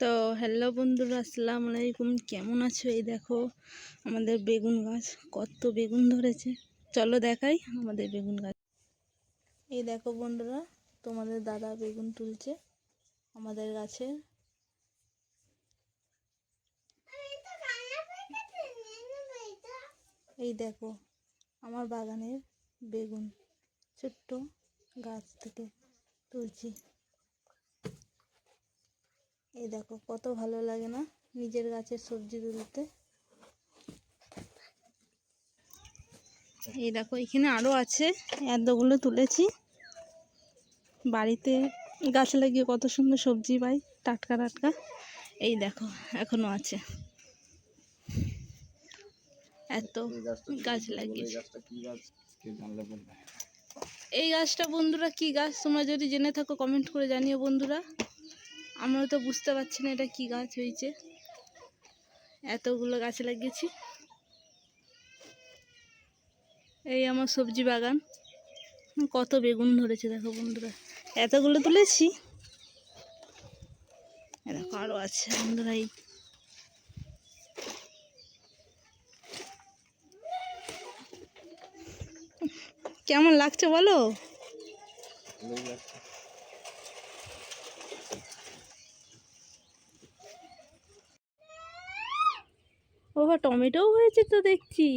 তো হ্যালো বন্ধুরা, আসসালামু আলাইকুম। কেমন আছো? এই দেখো আমাদের বেগুন গাছ, কত বেগুন ধরেছে। চলো দেখাই আমাদের বেগুন গাছ। এই দেখো বন্ধুরা, তোমাদের দাদা বেগুন তুলছে আমাদের গাছে। এই দেখো আমার বাগানের বেগুন, ছোট্ট গাছ থেকে তুলছি। এই দেখো কত ভালো লাগে না নিজের গাছের সবজি তুলতে। এই দেখো এখানে আরও আছে, এতগুলো তুলেছি। বাড়িতে গাছ লাগিয়ে কত সুন্দর সবজি পাই, টাটকা টাটকা। এই দেখো এখনো আছে, এত গাছ লাগিয়েছি। এই গাছটা বন্ধুরা কি গাছ, তোমরা যদি জেনে থাকো কমেন্ট করে জানিও বন্ধুরা। আমরা তো বুঝতে পারছি না এটা কি গাছ হয়েছে, এতগুলো গাছ লাগিয়েছি। এই আমার সবজি বাগান, কত বেগুন ধরেছে দেখো বন্ধুরা, এতগুলো তুলেছি। দেখো আরও আছে বন্ধুরা। এই কেমন লাগছে বলো? ও টমেটোও হয়েছে তো দেখছি।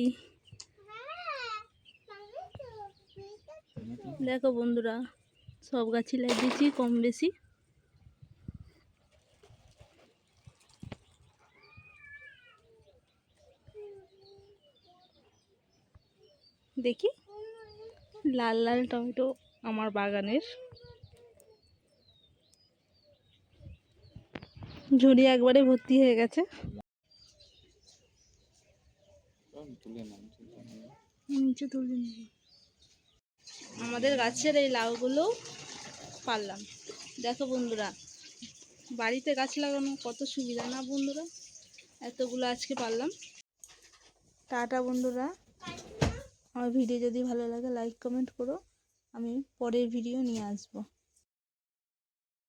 দেখো বন্ধুরা, সব গাছই লাগিয়েছি কম বেশি। দেখি লাল লাল টমেটো আমার বাগানের। ঝুড়ি একবারে ভর্তি হয়ে গেছে। নিচে তুলে নিবি। আমাদের গাছের এই লাউগুলো পারলাম। দেখো বন্ধুরা, বাড়িতে গাছ লাগানো কত সুবিধা না বন্ধুরা। এতগুলো আজকে পারলাম। টাটা বন্ধুরা, আমার ভিডিও যদি ভালো লাগে লাইক কমেন্ট করো। আমি পরের ভিডিও নিয়ে আসবো।